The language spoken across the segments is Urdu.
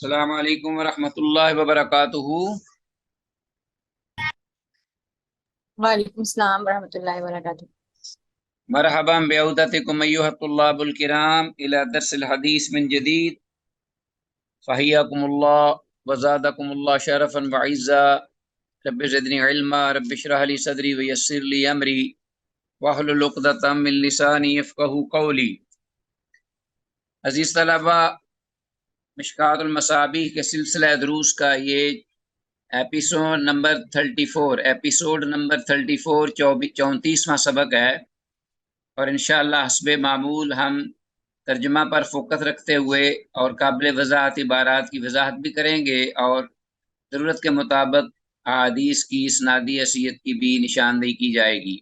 السلام علیکم ورحمۃ اللہ وبرکاتہ۔ وعلیکم السلام ورحمۃ اللہ وبرکاتہ۔ مرحبا بعودتکم ایھا الطلاب الکرام الی درس الحدیث من جدید، فحیاکم اللہ وزادکم اللہ شرفا وعزا۔ رب زدنی علما، رب اشرح لی صدری ویسر لی امری واحلل عقدۃ من لسانی یفقہوا قولی۔ عزیز طلبہ، مشکوٰۃ المصابیح کے سلسلہ دروس کا یہ ایپیسوڈ نمبر 34 34واں سبق ہے، اور انشاءاللہ حسب معمول ہم ترجمہ پر فوکس رکھتے ہوئے اور قابل وضاحت عبارات کی وضاحت بھی کریں گے، اور ضرورت کے مطابق احادیث کی اسنادی حیثیت کی بھی نشاندہی کی جائے گی۔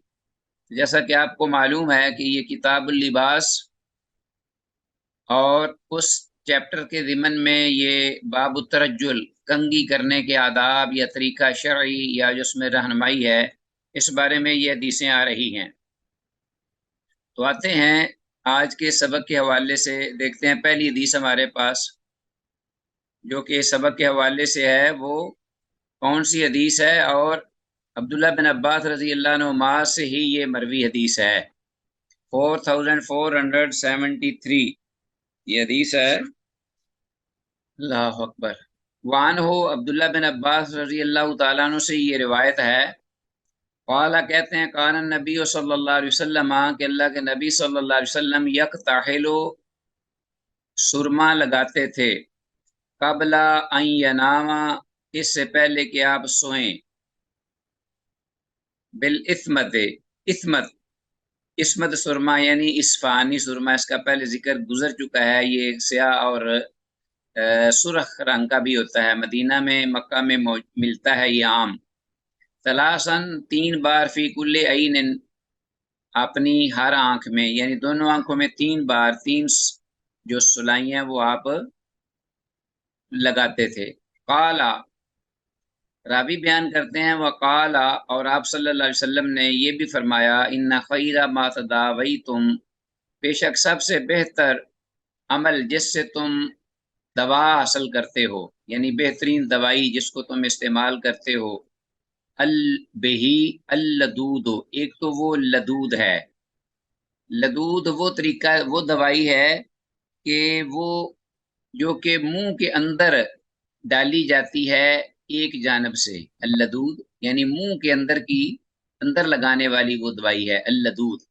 جیسا کہ آپ کو معلوم ہے کہ یہ کتاب اللباس، اور اس چیپٹر کے ضمن میں یہ باب الترجل، کنگھی کرنے کے آداب یا طریقہ شرعی یا جو اس میں رہنمائی ہے، اس بارے میں یہ حدیثیں آ رہی ہیں۔ تو آتے ہیں آج کے سبق کے حوالے سے، دیکھتے ہیں پہلی حدیث ہمارے پاس جو کہ سبق کے حوالے سے ہے، وہ کون سی حدیث ہے، اور عبداللہ بن عباس رضی اللہ عنہما سے ہی یہ مروی حدیث ہے۔ 4473 یہ حدیث ہے۔ اللہ اکبر۔ وعن ہو عبداللہ بن عباس رضی اللہ تعالیٰ عنہ سے یہ روایت ہے، قال کہتے ہیں کان النبی صلی اللہ علیہ وسلم کہ اللہ کے نبی صلی اللہ علیہ وسلم یکتحل سرما لگاتے تھے، قبل ان ینام اس سے پہلے کہ آپ سوئیں، بالعثمت عصمت سرما یعنی اصفہانی سرما، اس کا پہلے ذکر گزر چکا ہے۔ یہ سیاہ اور سرخ رنگ کا بھی ہوتا ہے، مدینہ میں مکہ میں ملتا ہے یہ عام۔ ثلاثاً 3 بار، فی کل عین اپنی ہر آنکھ میں، یعنی دونوں آنکھوں میں 3 بار، 3 جو سلائیاں وہ آپ لگاتے تھے۔ قالا راوی بیان کرتے ہیں، وقالا اور آپ صلی اللہ علیہ وسلم نے یہ بھی فرمایا، ان خیر ما تداویتم بے شک سب سے بہتر عمل جس سے تم دوا حاصل کرتے ہو، یعنی بہترین دوائی جس کو تم استعمال کرتے ہو، البہی اللدود، ایک تو وہ لدود ہے، لدود وہ طریقہ، وہ دوائی ہے کہ وہ جو کہ منہ کے اندر ڈالی جاتی ہے ایک جانب سے، اللدود یعنی منہ کے اندر لگانے والی وہ دوائی ہے اللدود۔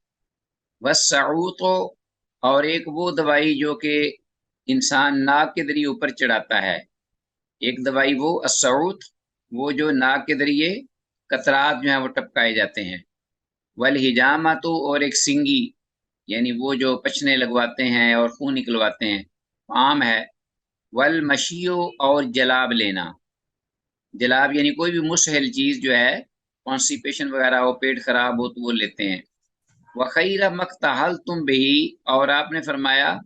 والسعوط اور ایک وہ دوائی جو کہ انسان ناک کے ذریعے اوپر چڑھاتا ہے، ایک دوائی وہ السعوط، وہ جو ناک کے ذریعے قطرات جو ہیں وہ ٹپکائے جاتے ہیں۔ والحجامۃ اور ایک سنگی، یعنی وہ جو پچنے لگواتے ہیں اور خون نکلواتے ہیں، عام ہے۔ والمشیو اور جلاب لینا، جلاب یعنی کوئی بھی مسہل چیز جو ہے، کانسٹیپیشن وغیرہ ہو، پیٹ خراب ہو تو وہ لیتے ہیں۔ وخیر مقتحلتم بہی اور آپ نے فرمایا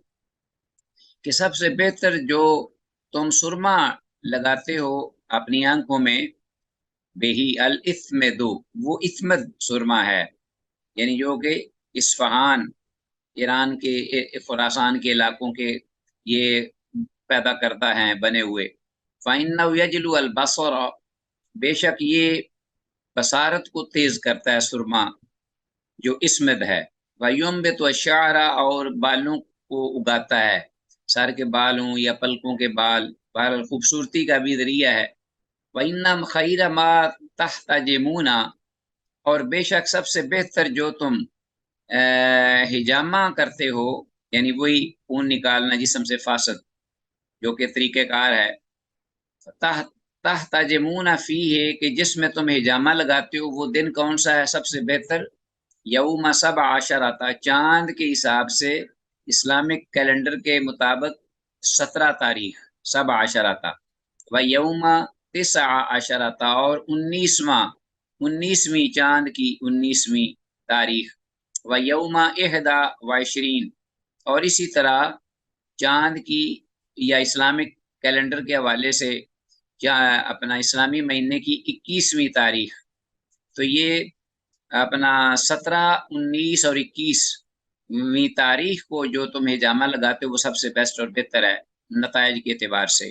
کہ سب سے بہتر جو تم سرما لگاتے ہو اپنی آنکھوں میں، بہی الاسمد وہ اسمد سرما ہے، یعنی جو کہ اصفہان، ایران کے خراسان کے علاقوں کے یہ پیدا کرتا ہے بنے ہوئے۔ فَإِنَّهُ يَجْلُو الْبَصَرَ بے شک یہ بصارت کو تیز کرتا ہے سرما جو اسمد ہے۔ وَيُنبِتُ الشَّعْرَ اور بالوں کو اگاتا ہے، سر کے بال ہوں یا پلکوں کے بال، بہرحال خوبصورتی کا بھی ذریعہ ہے۔ وَإِنَّ خَيْرَ مَا تَحْتَجِمُونَ اور بے شک سب سے بہتر جو تم حجامہ کرتے ہو، یعنی وہی خون نکالنا جسم سے فاسد جو کہ طریقہ کار ہے، تحتجمون فیہ کہ جس میں تم حجامہ لگاتے ہو، وہ دن کون سا ہے سب سے بہتر؟ یوم 17 چاند کے حساب سے، اسلامک کیلنڈر کے مطابق 17 تاریخ 17 و یوم 19 اور 19ویں چاند کی 19ویں تاریخ، و یوم 21 اور اسی طرح چاند کی یا اسلامک کیلنڈر کے حوالے سے اپنا اسلامی مہینے کی 21ویں تاریخ۔ تو یہ اپنا 17، 19 اور 21ویں تاریخ کو جو تم حجامہ لگاتے ہو وہ سب سے بیسٹ اور بہتر ہے نتائج کے اعتبار سے۔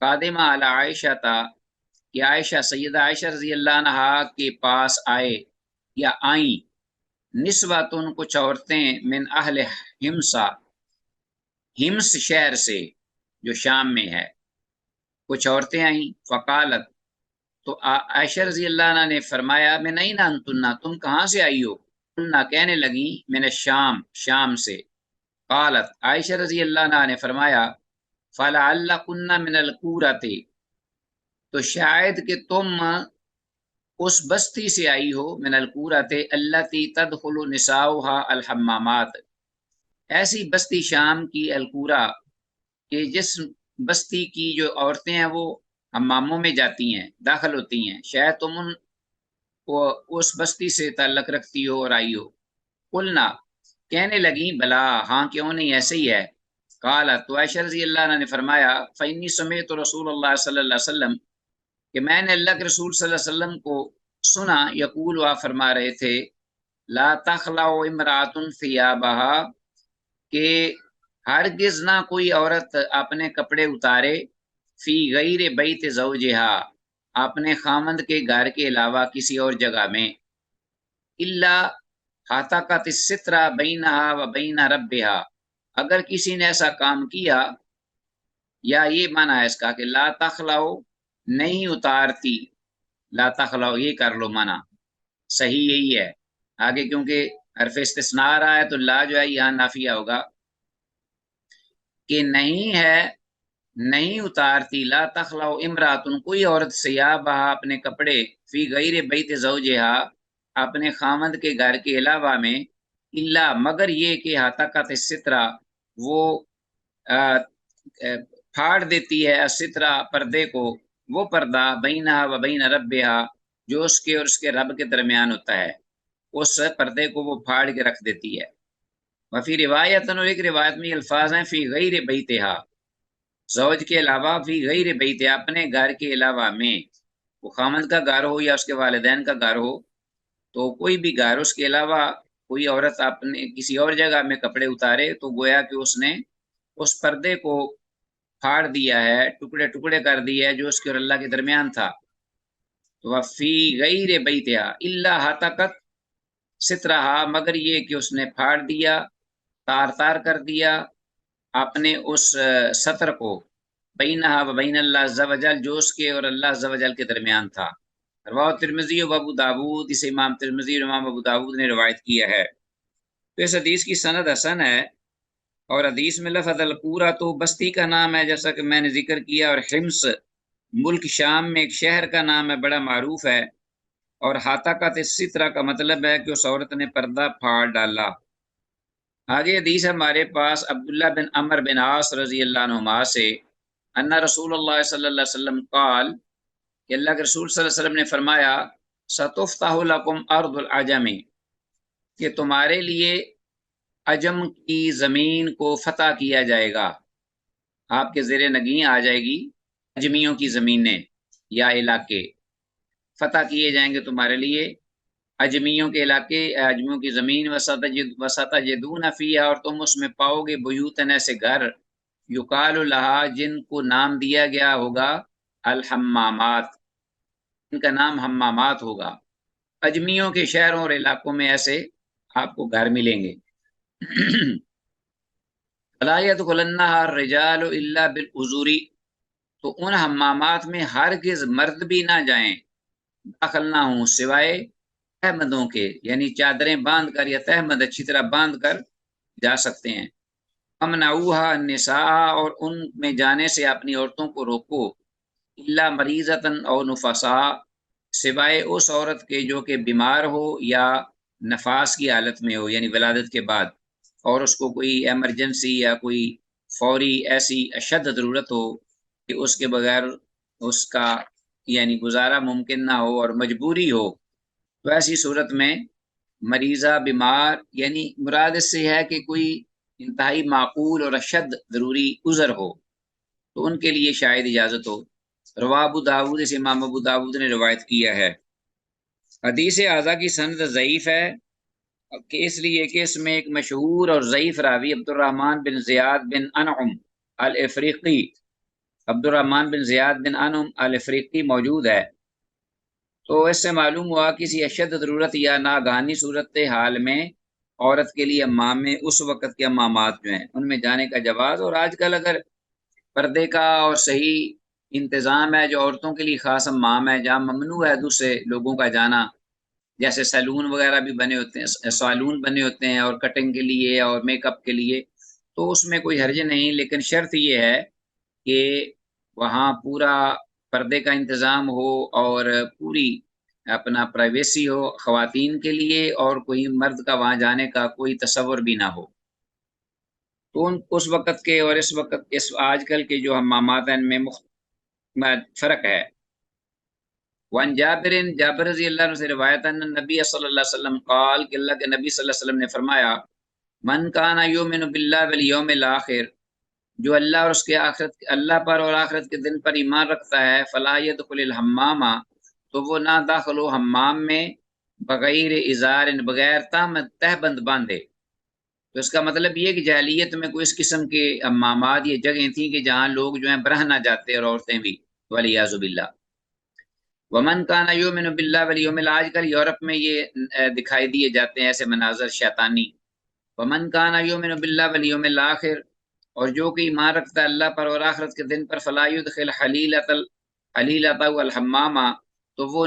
قادمہ علی عائشہ تھا کہ عائشہ سیدہ عائشہ رضی اللہ عنہا کے پاس آئے یا آئیں، نسواتن کچھ عورتیں، من اہل ہمسا، ہمس شہر سے جو شام میں ہے، کچھ عورتیں آئیں، فقالت، تو عائشہ رضی اللہ عنہ نے فرمایا میں نہیں نا انتنا، تم کہاں سے آئی ہو؟ قلنا، کہنے لگی، من الشام، شام سے۔ قالت، عائشہ رضی اللہ عنہ نے فرمایا، فلعلکن من القورۃ، تو شاید کہ تم اس بستی سے آئی ہو، من القورۃ التی تدخل نساؤها الحمامات، ایسی بستی شام کی، القورہ، کہ جس بستی کی جو عورتیں ہیں وہ حماموں میں جاتی ہیں، داخل ہوتی ہیں، شاید تم وہ اس بستی سے تعلق رکھتی ہو اور آئی ہو۔ قلنا، کہنے لگی، بلا، ہاں کیوں نہیں، ایسے ہی ہے۔ قالت، تو عائشہ رضی اللہ عنہ نے فرمایا، فإنی سمعت رسول اللہ صلی اللہ علیہ وسلم، کہ میں نے اللہ کے رسول صلی اللہ علیہ وسلم کو سنا، یقول، وہ فرما رہے تھے، لا تخلع امرأۃ ثیابہا، کہ ہرگز نہ کوئی عورت اپنے کپڑے اتارے، فی غیر بیت زوجہا، اپنے خامند کے گھر کے علاوہ کسی اور جگہ میں، الا حتقت السترہ بینہا و بین ربہا، اگر کسی نے ایسا کام کیا، یا یہ معنی ہے اس کا کہ لا تخلعو، نہیں اتارتی، لا تخلعو یہ کر لو منع، صحیح یہی ہے آگے، کیونکہ حرف استثناء آ رہا ہے تو لا جو ہے یہاں نافیہ ہوگا، کہ نہیں ہے، نہیں اتارتی، لا تخلعو امراتن، کوئی عورت، ثیابہا، اپنے کپڑے، فی غیر بیت زوجہا، اپنے خامند کے گھر کے علاوہ میں، الا، مگر یہ کہ حتقت السترہ، وہ پھاڑ دیتی ہے، السترہ، پردے کو، وہ پردہ، بینہا و بین ربہا، جو اس کے اور اس کے رب کے درمیان ہوتا ہے، اس پردے کو وہ پھاڑ کے رکھ دیتی ہے۔ وفی روایت، اور ایک روایت میں الفاظ ہیں، فی غیر بیتہا، زوج کے علاوہ، فی غیر بیت، اپنے گھر کے علاوہ میں، وہ خامد کا گھر ہو یا اس کے والدین کا گھر ہو، تو کوئی بھی گھر، اس کے علاوہ کوئی عورت اپنے کسی اور جگہ میں کپڑے اتارے تو گویا کہ اس نے اس پردے کو پھاڑ دیا ہے، ٹکڑے ٹکڑے کر دیا ہے جو اس کے اور اللہ کے درمیان تھا۔ تو فی غیر بیتہا الا حتقت سترہا، مگر یہ کہ اس نے پھاڑ دیا، تار تار کر دیا اپنے اس سطر کو، بینہا و بین اللہ عز و جل، جو اس کے اور اللہ عز و جل کے درمیان تھا۔ رواه ترمذی و ابو داود، اسے امام ترمذی اور امام ابو داود نے روایت کیا ہے۔ تو اس حدیث کی سند حسن ہے، اور حدیث میں لفظ القورہ تو بستی کا نام ہے جیسا کہ میں نے ذکر کیا، اور حمص ملک شام میں ایک شہر کا نام ہے، بڑا معروف ہے، اور حتقت السترہ کا مطلب ہے کہ اس عورت نے پردہ پھاڑ ڈالا۔ آگے حدیث ہمارے پاس عبداللہ بن عمر بن عاص رضی اللہ عنہما سے، ان رسول اللہ صلی اللہ علیہ وسلم قال، کہ اللہ کے رسول صلی اللہ علیہ وسلم نے فرمایا، ستفتح لکم ارض العجم، کہ تمہارے لیے عجم کی زمین کو فتح کیا جائے گا، آپ کے زیر نگین آ جائے گی عجمیوں کی زمینیں یا علاقے، فتح کیے جائیں گے تمہارے لیے عجمیوں کے علاقے، عجمیوں کی زمین، وستجدون فیہا، اور تم اس میں پاؤ گے، بیوتن، ایسے گھر، یقال لہا، جن کو نام دیا گیا ہوگا، الحمامات، ان کا نام حمامات ہوگا، عجمیوں کے شہروں اور علاقوں میں ایسے آپ کو گھر ملیں گے۔ فلا يدخلنها الرجال الا بالعذر، تو ان حمامات میں ہرگز مرد بھی نہ جائیں، داخل نہ ہوں، سوائے تہمدوں کے، یعنی چادریں باندھ کر یا تہمد اچھی طرح باندھ کر جا سکتے ہیں۔ امنعوها النساء، اور ان میں جانے سے اپنی عورتوں کو روکو، الا مریضۃ او نفساء، سوائے اس عورت کے جو کہ بیمار ہو یا نفاس کی حالت میں ہو، یعنی ولادت کے بعد، اور اس کو کوئی ایمرجنسی یا کوئی فوری ایسی اشد ضرورت ہو کہ اس کے بغیر اس کا یعنی گزارا ممکن نہ ہو اور مجبوری ہو، تو ایسی صورت میں مریضہ، بیمار، یعنی مراد اس سے ہے کہ کوئی انتہائی معقول اور اشد ضروری عذر ہو تو ان کے لیے شاید اجازت ہو۔ رواہ ابو داود، اس امام ابو داود نے روایت کیا ہے۔ حدیث اعضا کی سند ضعیف ہے، کہ اس لیے کہ اس میں ایک مشہور اور ضعیف راوی عبد الرحمن بن زیاد بن انعم الافریقی عبد الرحمن بن زیاد بن انم الفریقی موجود ہے، تو اس سے معلوم ہوا کسی اشد ضرورت یا ناگہانی صورت حال میں عورت کے لیے حمام میں اس وقت کے حمامات جو ہیں ان میں جانے کا جواز، اور آج کل اگر پردے کا اور صحیح انتظام ہے جو عورتوں کے لیے خاص حمام ہے جہاں ممنوع ہے دوسرے لوگوں کا جانا، جیسے سیلون وغیرہ بھی بنے ہوتے ہیں، سالون بنے ہوتے ہیں اور کٹنگ کے لیے اور میک اپ کے لیے، تو اس میں کوئی حرج نہیں، لیکن شرط یہ ہے کہ وہاں پورا پردے کا انتظام ہو اور پوری اپنا پرائیویسی ہو خواتین کے لیے، اور کوئی مرد کا وہاں جانے کا کوئی تصور بھی نہ ہو۔ تو اس وقت کے اور اس وقت آج کل کے جو حمامات ہیں ان میں فرق ہے۔ وان جابر رضی اللہ عنہ سے روایت ہے نبی صلی اللہ علیہ وسلم قال کہ اللہ کے نبی صلی اللہ علیہ وسلم نے فرمایا من کان یؤمن باللہ والیوم الآخر، جو اللہ اور اس کے اللہ پر اور آخرت کے دن پر ایمان رکھتا ہے، فلا يدخل الحمام، تو وہ نہ داخل ہو حمام میں بغیر ازار، بغیر تہ بند باندھے۔ تو اس کا مطلب یہ کہ جاہلیت میں کوئی اس قسم کے حمامات یہ جگہیں تھیں کہ جہاں لوگ جو ہیں برہنہ جاتے اور عورتیں بھی، والعیاذ باللہ۔ ومن کان یؤمن باللہ والیوم الآخر، آج کل یورپ میں یہ دکھائی دیے جاتے ہیں ایسے مناظر شیطانی۔ ومن کان یؤمن باللہ والیوم الآخر، اور جو کہ ایمان رکھتا ہے اللہ پر اور آخرت کے دن پر، فلا يدخل حلیلۃ الحمام، تو وہ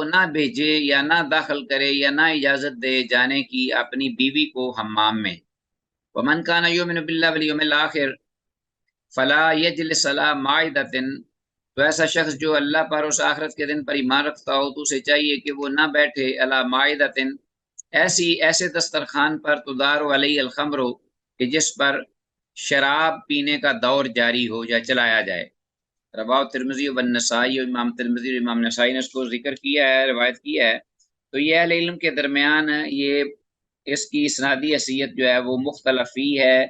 نہ بھیجے یا نہ داخل کرے یا نہ اجازت دے جانے کی اپنی بیوی کو حمام میں۔ ومن کان یؤمن باللہ والیوم الآخر فلا یجلس علی مائدۃ، تو ایسا شخص جو اللہ پر اس آخرت کے دن پر ایمان رکھتا ہو تو اسے چاہیے کہ وہ نہ بیٹھے علی مائدۃ، ایسے دسترخوان پر تدار علیہ الخمر، کہ جس پر شراب پینے کا دور جاری ہو یا چلایا جائے۔ رواه ترمذی و نسائی، امام ترمذی اور امام نسائی نے اس کو ذکر کیا ہے، روایت کیا ہے۔ تو یہ اہل علم کے درمیان یہ اس کی اسنادی حیثیت جو ہے وہ مختلف ہی ہے،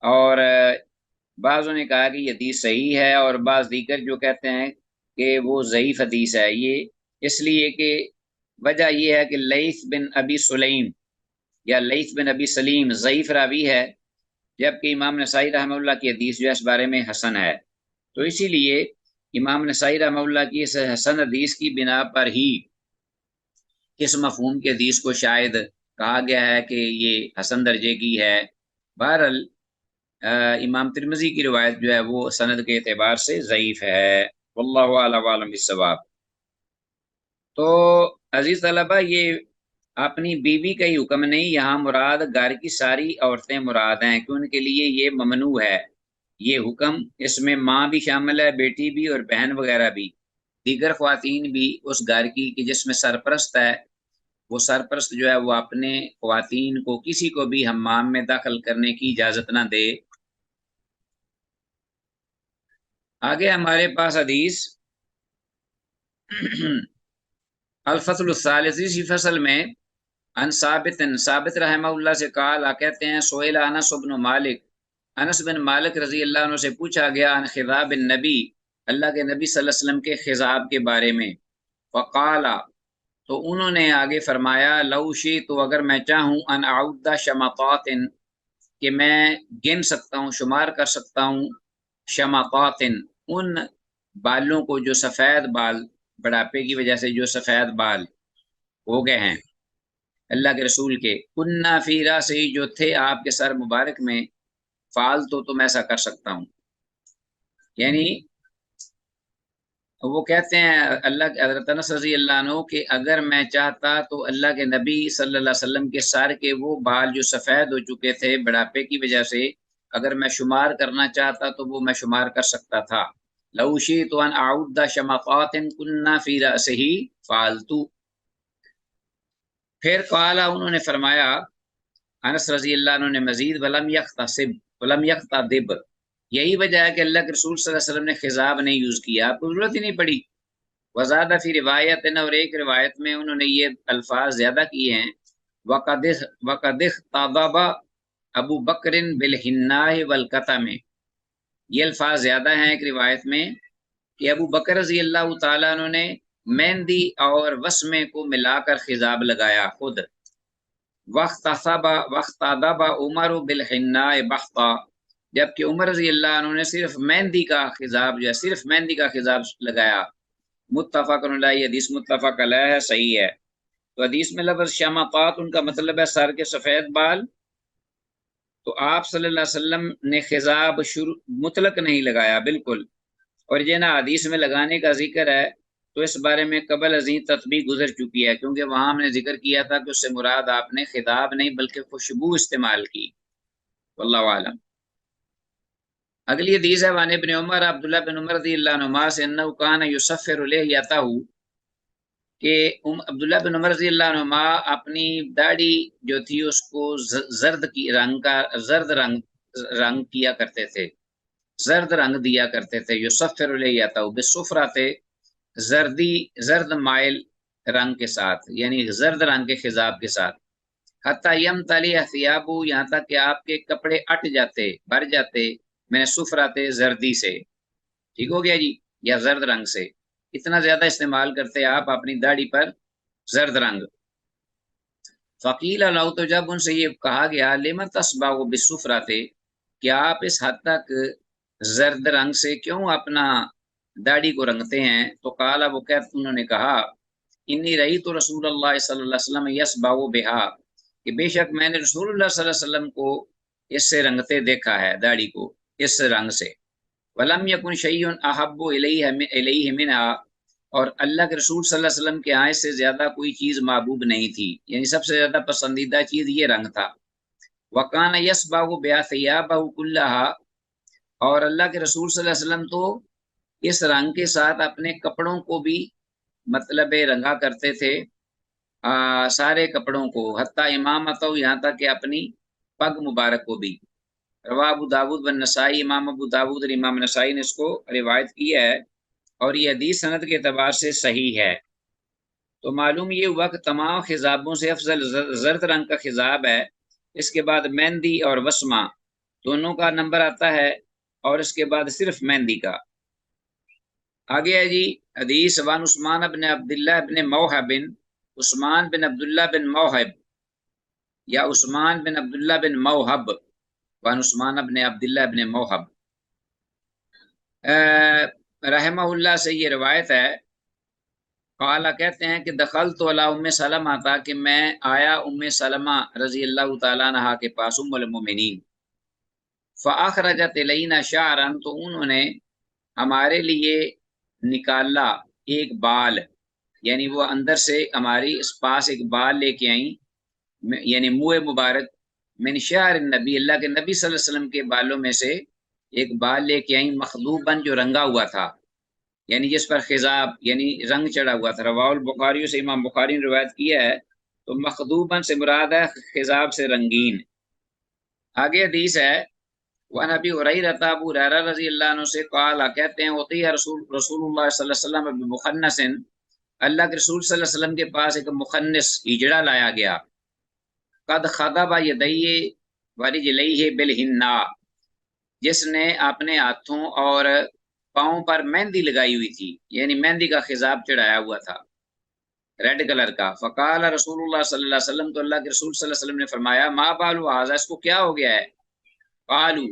اور بعضوں نے کہا کہ یہ حدیث صحیح ہے، اور بعض دیگر جو کہتے ہیں کہ وہ ضعیف حدیث ہے۔ یہ اس لیے کہ وجہ یہ ہے کہ لیث بن ابی سلیم یا لیث بن ابی سلیم ضعیف راوی ہے، جبکہ امام نسائی رحمہ اللہ کی حدیث جو ہے اس بارے میں حسن ہے۔ تو اسی لیے امام نسائی رحمہ اللہ کی اس حسن حدیث کی بنا پر ہی اس مفہوم کی حدیث کو شاید کہا گیا ہے کہ یہ حسن درجے کی ہے۔ بہرحال امام ترمذی کی روایت جو ہے وہ سند کے اعتبار سے ضعیف ہے، واللہ اعلم بالصواب۔ تو عزیز طلبہ، یہ اپنی بیوی کا ہی حکم نہیں، یہاں مراد گھر کی ساری عورتیں مراد ہیں کہ ان کے لیے یہ ممنوع ہے یہ حکم، اس میں ماں بھی شامل ہے، بیٹی بھی اور بہن وغیرہ بھی، دیگر خواتین بھی اس گھر کی کہ جس میں سرپرست ہے، وہ سرپرست جو ہے وہ اپنے خواتین کو کسی کو بھی حمام میں داخل کرنے کی اجازت نہ دے۔ آگے ہمارے پاس حدیث الفصل الثالث، اسی فصل میں ان ثابت رحمہ اللہ سے قال، کہتے ہیں سئل انس بن مالک، انس بن مالک رضی اللہ عنہ سے پوچھا گیا عن خضاب النبی، اللہ کے نبی صلی اللہ علیہ وسلم کے خضاب کے بارے میں، فقال، تو انہوں نے آگے فرمایا لو شئت، تو اگر میں چاہوں ان اعد شمطات، کہ میں گن سکتا ہوں، شمار کر سکتا ہوں، شمطات، ان بالوں کو جو سفید بال، بڑھاپے کی وجہ سے جو سفید بال ہو گئے ہیں اللہ کے رسول کے، کننا فی راسہ، جو تھے آپ کے سر مبارک میں، فعال تو تم ایسا کر سکتا ہوں۔ یعنی وہ کہتے ہیں اللہ حضرت انس رضی اللہ عنہ کہ اگر میں چاہتا تو اللہ کے نبی صلی اللہ علیہ وسلم کے سر کے وہ بال جو سفید ہو چکے تھے بڑھاپے کی وجہ سے، اگر میں شمار کرنا چاہتا تو وہ میں شمار کر سکتا تھا۔ لو شئت ان اعد شمطات کننا فی راسہ فعلت۔ پھر قال، انہوں نے فرمایا انس رضی اللہ عنہ نے مزید ولم یختصب، یہی وجہ ہے کہ اللہ کے رسول صلی اللہ علیہ وسلم نے خضاب نہیں یوز کیا، آپ کو ضرورت ہی نہیں پڑی۔ وزادہ فی روایت، اور ایک روایت میں انہوں نے یہ الفاظ زیادہ کیے ہیں، وقد اختصب ابو بکر بالحناء والکتم، یہ الفاظ زیادہ ہیں ایک روایت میں کہ ابو بکر رضی اللہ تعالیٰ عنہ نے مہندی اور وسمے کو ملا کر خضاب لگایا خود۔ واختضب عمر بالحناء بخطا، جبکہ عمر رضی اللہ عنہ نے صرف مہندی کا خضاب جو ہے صرف مہندی کا خضاب لگایا۔ متفق علیہ، حدیث متفق علیہ ہے، صحیح ہے۔ تو حدیث میں لفظ شماطات ان کا مطلب ہے سر کے سفید بال۔ تو آپ صلی اللہ علیہ وسلم نے خضاب مطلق نہیں لگایا بالکل، اور یہ نا حدیث میں لگانے کا ذکر ہے تو اس بارے میں قبل ازیں تطبیق گزر چکی ہے، کیونکہ وہاں ہم نے ذکر کیا تھا کہ اس سے مراد آپ نے خضاب نہیں بلکہ خوشبو استعمال کی۔ واللہ عالم۔ اگلی حدیث ہے وان ابن عمر عبداللہ بن عمر رضی اللہ عنہما سے انہ کان یصفر الیہتہ، کہ عبداللہ بن عمر رضی اللہ عنہما اپنی داڑھی جو تھی اس کو زرد رنگ کیا کرتے تھے، زرد رنگ دیا کرتے تھے۔ یصفر الیہتہ بالصفرۃ، زرد مائل رنگ کے ساتھ، یعنی زرد رنگ کے خضاب کے ساتھ۔ حتی یمتلی ثیابہ، یہاں تک کہ آپ کے کپڑے اٹ جاتے، بھر جاتے، میں صفرات زردی سے، ٹھیک ہو گیا جی، یا زرد رنگ سے، اتنا زیادہ استعمال کرتے آپ اپنی داڑھی پر زرد رنگ۔ فقیل لو، تو جب ان سے یہ کہا گیا لم تصبغ بالصفرات، کہ آپ اس حد تک زرد رنگ سے کیوں اپنا داڑھی کو رنگتے ہیں، تو قال، وہ انہوں نے کہا انی رأیت رسول اللہ صلی اللہ علیہ وسلم یصبغ بہا، کہ بے شک میں نے رسول اللہ صلی اللہ علیہ وسلم کو اس سے رنگتے دیکھا ہے، داڑھی کو اس رنگ سے۔ ولم یکن شیء احب الیہ منہا، اور اللہ کے رسول صلی اللہ علیہ وسلم کے ہاں اس سے زیادہ کوئی چیز محبوب نہیں تھی، یعنی سب سے زیادہ پسندیدہ چیز یہ رنگ تھا۔ وکان یصبغ بہا ثیابہ کلھا، اور اللہ کے رسول صلی اللہ علیہ وسلم تو اس رنگ کے ساتھ اپنے کپڑوں کو بھی مطلب رنگا کرتے تھے، سارے کپڑوں کو، حتیٰ امامتہ، یہاں تک کہ اپنی پگ مبارک کو بھی۔ رواہ ابو داود بن نسائی، امام ابو داود اور امام نسائی نے اس کو روایت کیا ہے، اور یہ حدیث سند کے اعتبار سے صحیح ہے۔ تو معلوم یہ ہوا کہ تمام خضابوں سے افضل زرد رنگ کا خضاب ہے، اس کے بعد مہندی اور وسمہ دونوں کا نمبر آتا ہے، اور اس کے بعد صرف مہندی کا۔ آگے ہے جی حدیث وان عثمان بن عبداللہ بن موہب، عثمان بن عبداللہ بن موہب یا عثمان بن عبداللہ بن موہب، وان عثمان بن عبداللہ بن موہب رحمہ اللہ سے یہ روایت ہے، قال کہتے ہیں کہ دخلت علی ام سلمہ تھا، کہ میں آیا ام سلمہ رضی اللہ تعالیٰ عنہا کے پاس، ام المومنین، فاخرجت الینا شعرا، تو انہوں نے ہمارے لیے نکالا ایک بال، یعنی وہ اندر سے ہماری اس پاس ایک بال لے کے آئیں، یعنی منہ مبارک، من شعر النبی، اللہ کے نبی صلی اللہ علیہ وسلم کے بالوں میں سے ایک بال لے کے آئیں، مخلوباً، جو رنگا ہوا تھا، یعنی جس پر خضاب یعنی رنگ چڑھا ہوا تھا۔ رواہ البخاری سے امام بخاری نے روایت کیا ہے، تو مخدوباً سے مراد ہے خضاب سے رنگین۔ آگے حدیث ہے وعن ابی ہریرہ، ابو ہریرہ رضی اللہ عنہ سے قال، کہتے ہیں اعطی رسول اللہ صلی اللہ علیہ وسلم بمخنث، اللہ کے رسول صلی اللہ علیہ وسلم کے پاس ایک مخنث ہجڑا لایا گیا، قد خضب یدیہ ورجلیہ بالحناء، جس نے اپنے ہاتھوں اور پاؤں پر مہندی لگائی ہوئی تھی، یعنی مہندی کا خضاب چڑھایا ہوا تھا ریڈ کلر کا۔ فقال رسول اللہ صلی اللہ علیہ وسلم، تو اللہ کے رسول صلی اللہ علیہ وسلم نے فرمایا ما بال ھذا، اس کو کیا ہو گیا ہے؟ قالوا،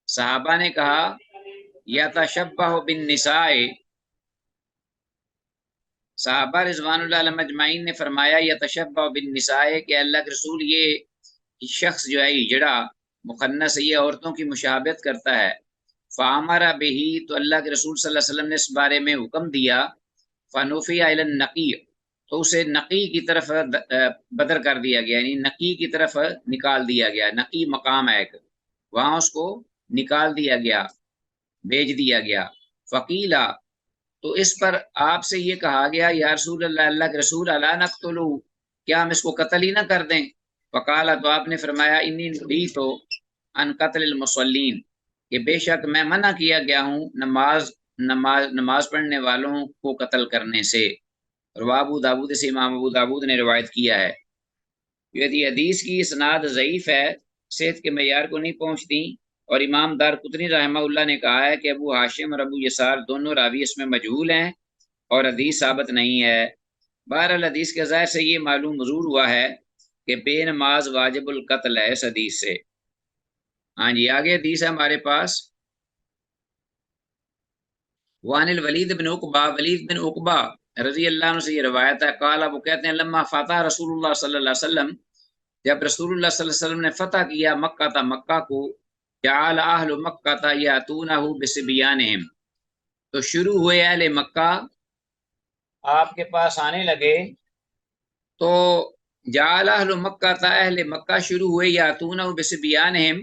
صحابہ نے کہا یتشبہ بالنساء، صحابہ رضوان اللہ علیہم اجمعین نے فرمایا یتشبہ بالنساء، کہ اللہ کے رسول یہ شخص جو ہے ہجڑا مخنث، یہ عورتوں کی مشابہت کرتا ہے۔ فامر بہ، تو اللہ کے رسول صلی اللہ علیہ وسلم نے اس بارے میں حکم دیا، فنفی الی النقی، تو اسے نقی کی طرف بدر کر دیا گیا، یعنی نقی کی طرف نکال دیا گیا، نقی مقام ہے ایک، وہاں اس کو نکال دیا گیا، بھیج دیا گیا۔ فقیلا، تو اس پر آپ سے یہ کہا گیا یا رسول اللہ، اللہ کے رسول، الا نقتلہ، کیا ہم اس کو قتل ہی نہ کر دیں؟ فقالا، تو آپ نے فرمایا انی نہیت عن قتل المصلین، کہ بے شک میں منع کیا گیا ہوں نماز پڑھنے والوں کو قتل کرنے سے۔ رواہ ابو داود سے امام ابو داود نے روایت کیا ہے۔ یہ حدیث کی اسناد ضعیف ہے، صحت کے معیار کو نہیں پہنچتی، اور امام دار قطنی رحمہ اللہ نے کہا ہے کہ ابو ہاشم اور ابو یسار دونوں راوی اس میں مجہول ہیں، اور حدیث ثابت نہیں ہے۔ بہرحال حدیث کے ظاہر سے یہ معلوم ضرور ہوا ہے کہ بے نماز واجب القتل ہے اس حدیث سے۔ ہاں جی آگے حدیث ہے ہمارے پاس، وان الولید بن عقبہ، ولید بن عقبہ رضی اللہ عنہ سے یہ روایت ہے، قال وہ کہتے ہیں لما فتح رسول اللہ صلی اللہ علیہ وسلم، جب رسول اللہ صلی اللہ علیہ وسلم نے فتح کیا مکہ تھا، مکہ کو، جعل اہل مکہ تھا یاتونہ بصبیانہم، تو شروع ہوئے اہل مکہ آپ کے پاس آنے لگے، تو جعل اہل مکہ تھا، اہل مکہ شروع ہوئے یاتونہ بصبیانہم،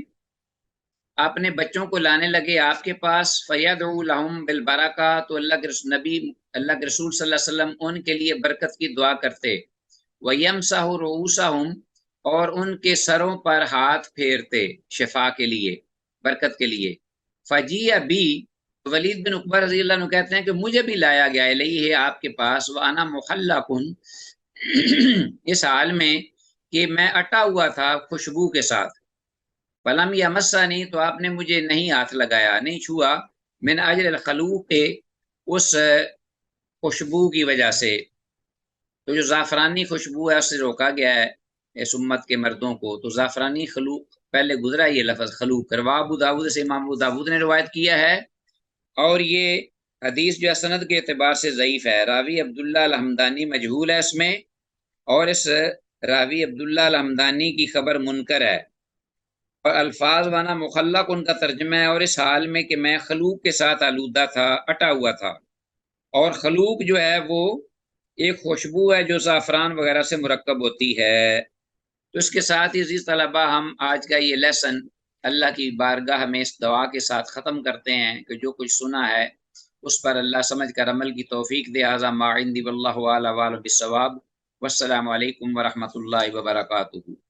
اپنے بچوں کو لانے لگے آپ کے پاس، فیدعو لہم بالبرکہ، تو اللہ کے نبی اللہ کے رسول صلی اللہ علیہ وسلم ان کے لیے برکت کی دعا کرتے، وَيَمْسَحُ رُؤُوسَهُمْ، اور ان کے سروں پر ہاتھ پھیرتے شفا کے لیے، برکت کے لیے، فجیع بی، ولید بن عقبہ رضی اللہ عنہ کہتے ہیں کہ مجھے بھی لایا گیا الیہ آپ کے پاس، وَأَنَا مُحَلَّقٌ، اس حال میں کہ میں اٹا ہوا تھا خوشبو کے ساتھ، فلم یا مسا نہیں، تو آپ نے مجھے نہیں ہاتھ لگایا، نہیں چھوا، من اجل الخلوق، اس خوشبو کی وجہ سے، تو جو زعفرانی خوشبو ہے اس سے روکا گیا ہے اس امت کے مردوں کو، تو زعفرانی خلوق پہلے گزرا یہ لفظ خلوق، رواہ ابو داؤد سے امام ابو داؤد نے روایت کیا ہے، اور یہ حدیث جو ہے سند کے اعتبار سے ضعیف ہے، راوی عبداللہ الحمدانی مجہول ہے اس میں، اور اس راوی عبداللہ الحمدانی کی خبر منکر ہے، اور الفاظ وانا مخلق ان کا ترجمہ ہے، اور اس حال میں کہ میں خلوق کے ساتھ آلودہ تھا، اٹا ہوا تھا، اور خلوق جو ہے وہ ایک خوشبو ہے جو زعفران وغیرہ سے مرکب ہوتی ہے۔ تو اس کے ساتھ ہی عزیز طلبہ ہم آج کا یہ لیسن اللہ کی بارگاہ میں اس دعا کے ساتھ ختم کرتے ہیں کہ جو کچھ سنا ہے اس پر اللہ سمجھ کر عمل کی توفیق دے، ھذا ما عندی واللہ اعلم بالصواب، والسلام علیکم ورحمۃ اللہ وبرکاتہ۔